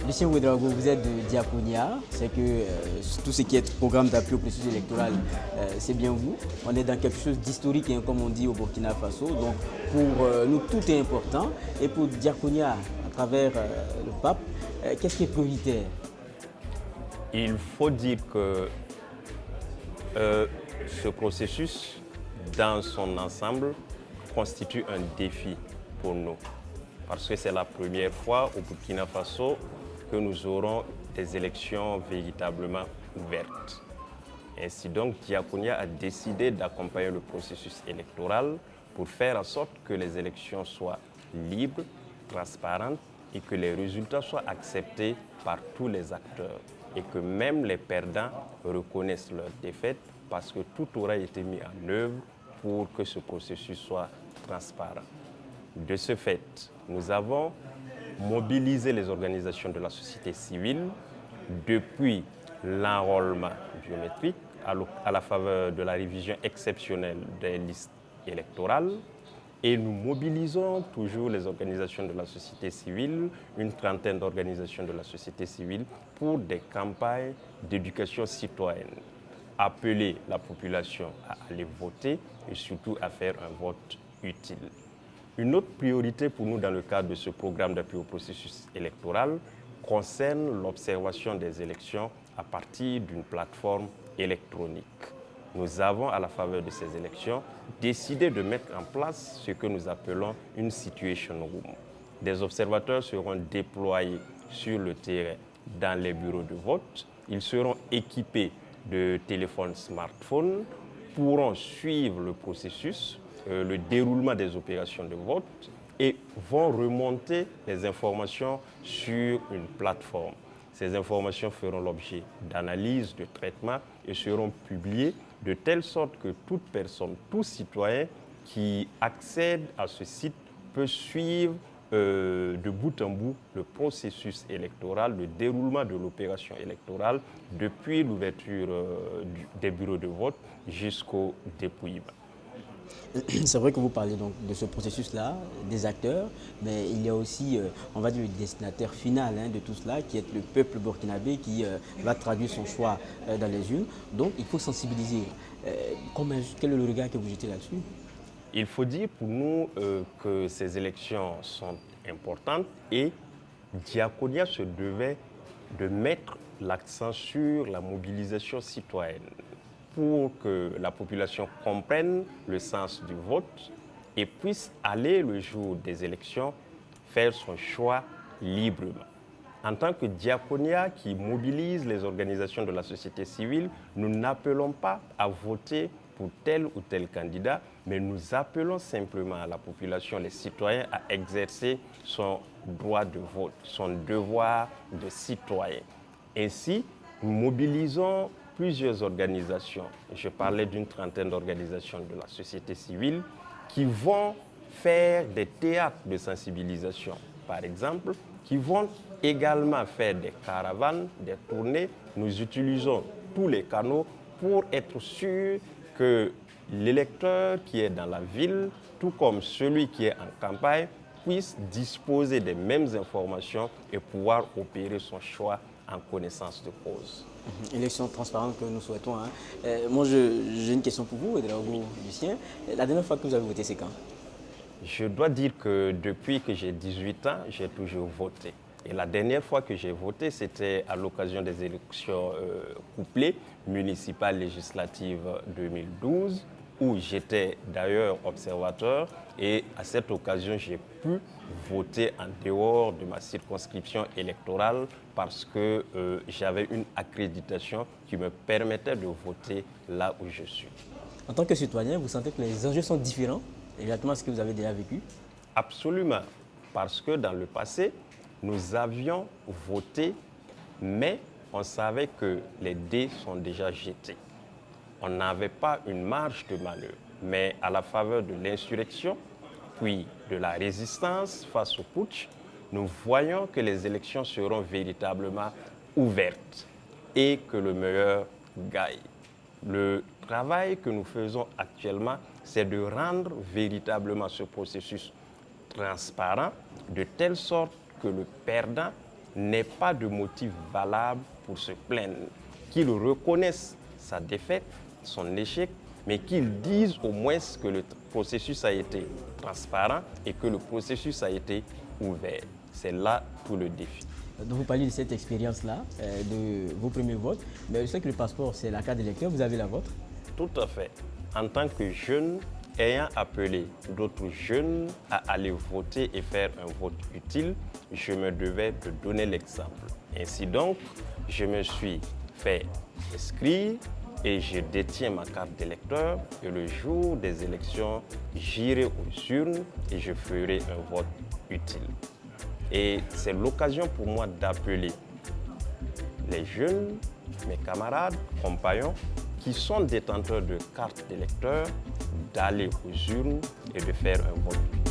Lucien Ouedraogo, vous êtes de Diaconia, c'est que tout ce qui est programme d'appui au processus électoral, c'est bien vous. On est dans quelque chose d'historique, hein, comme on dit au Burkina Faso. Donc pour nous, tout est important. Et pour Diaconia, à travers le pape, qu'est-ce qui est prioritaire? Il faut dire que ce processus, dans son ensemble, constitue un défi pour nous. Parce que c'est la première fois au Burkina Faso que nous aurons des élections véritablement ouvertes. Ainsi donc, Diaconia a décidé d'accompagner le processus électoral pour faire en sorte que les élections soient libres, transparentes et que les résultats soient acceptés par tous les acteurs et que même les perdants reconnaissent leur défaite parce que tout aura été mis en œuvre pour que ce processus soit transparent. De ce fait, nous avons mobilisé les organisations de la société civile depuis l'enrôlement biométrique à la faveur de la révision exceptionnelle des listes électorales et nous mobilisons toujours les organisations de la société civile, une trentaine d'organisations de la société civile pour des campagnes d'éducation citoyenne. Appeler la population à aller voter et surtout à faire un vote utile. Une autre priorité pour nous dans le cadre de ce programme d'appui au processus électoral concerne l'observation des élections à partir d'une plateforme électronique. Nous avons, à la faveur de ces élections, décidé de mettre en place ce que nous appelons une situation room. Des observateurs seront déployés sur le terrain dans les bureaux de vote. Ils seront équipés de téléphones smartphones, pourront suivre le processus, le déroulement des opérations de vote et vont remonter les informations sur une plateforme. Ces informations feront l'objet d'analyses, de traitements et seront publiées de telle sorte que toute personne, tout citoyen qui accède à ce site peut suivre de bout en bout le processus électoral, le déroulement de l'opération électorale depuis l'ouverture des bureaux de vote jusqu'au dépouillement. C'est vrai que vous parlez donc de ce processus-là, des acteurs, mais il y a aussi, on va dire, le destinataire final, hein, de tout cela, qui est le peuple burkinabé qui va traduire son choix dans les urnes. Donc il faut sensibiliser. Quel est le regard que vous jetez là-dessus? Il faut dire pour nous que ces élections sont importantes et Diaconia se devait de mettre l'accent sur la mobilisation citoyenne pour que la population comprenne le sens du vote et puisse aller le jour des élections faire son choix librement. En tant que Diaconia qui mobilise les organisations de la société civile, nous n'appelons pas à voter pour tel ou tel candidat, mais nous appelons simplement à la population, les citoyens, à exercer son droit de vote, son devoir de citoyen. Ainsi, nous mobilisons plusieurs organisations. Je parlais d'une trentaine d'organisations de la société civile qui vont faire des théâtres de sensibilisation, par exemple, qui vont également faire des caravanes, des tournées. Nous utilisons tous les canaux pour être sûr que l'électeur qui est dans la ville, tout comme celui qui est en campagne, puisse disposer des mêmes informations et pouvoir opérer son choix en connaissance de cause. Élection transparente que nous souhaitons. Hein. Moi, j'ai une question pour vous, Ouedraogo Lucien. La dernière fois que vous avez voté, c'est quand? Je dois dire que depuis que j'ai 18 ans, j'ai toujours voté. Et la dernière fois que j'ai voté, c'était à l'occasion des élections couplées, municipales législatives 2012, où j'étais d'ailleurs observateur. Et à cette occasion, j'ai pu voter en dehors de ma circonscription électorale parce que j'avais une accréditation qui me permettait de voter là où je suis. En tant que citoyen, vous sentez que les enjeux sont différents, exactement ce que vous avez déjà vécu? Absolument, parce que dans le passé, nous avions voté, mais on savait que les dés sont déjà jetés. On n'avait pas une marge de manœuvre, mais à la faveur de l'insurrection, puis de la résistance face au putsch, nous voyons que les élections seront véritablement ouvertes et que le meilleur gagne. Le travail que nous faisons actuellement, c'est de rendre véritablement ce processus transparent de telle sorte que le perdant n'aient pas de motif valable pour se plaindre, qu'ils reconnaissent sa défaite, son échec, mais qu'ils disent au moins que le processus a été transparent et que le processus a été ouvert. C'est là tout le défi. Donc vous parlez de cette expérience-là, de vos premiers votes, mais je sais que le passeport, c'est la carte d'électeur, vous avez la vôtre? Tout à fait. En tant que jeune, ayant appelé d'autres jeunes à aller voter et faire un vote utile, je me devais de donner l'exemple. Ainsi donc, je me suis fait inscrire et je détiens ma carte d'électeur et le jour des élections, j'irai aux urnes et je ferai un vote utile. Et c'est l'occasion pour moi d'appeler les jeunes, mes camarades, compagnons, qui sont détenteurs de cartes d'électeurs, d'aller aux urnes et de faire un vote utile.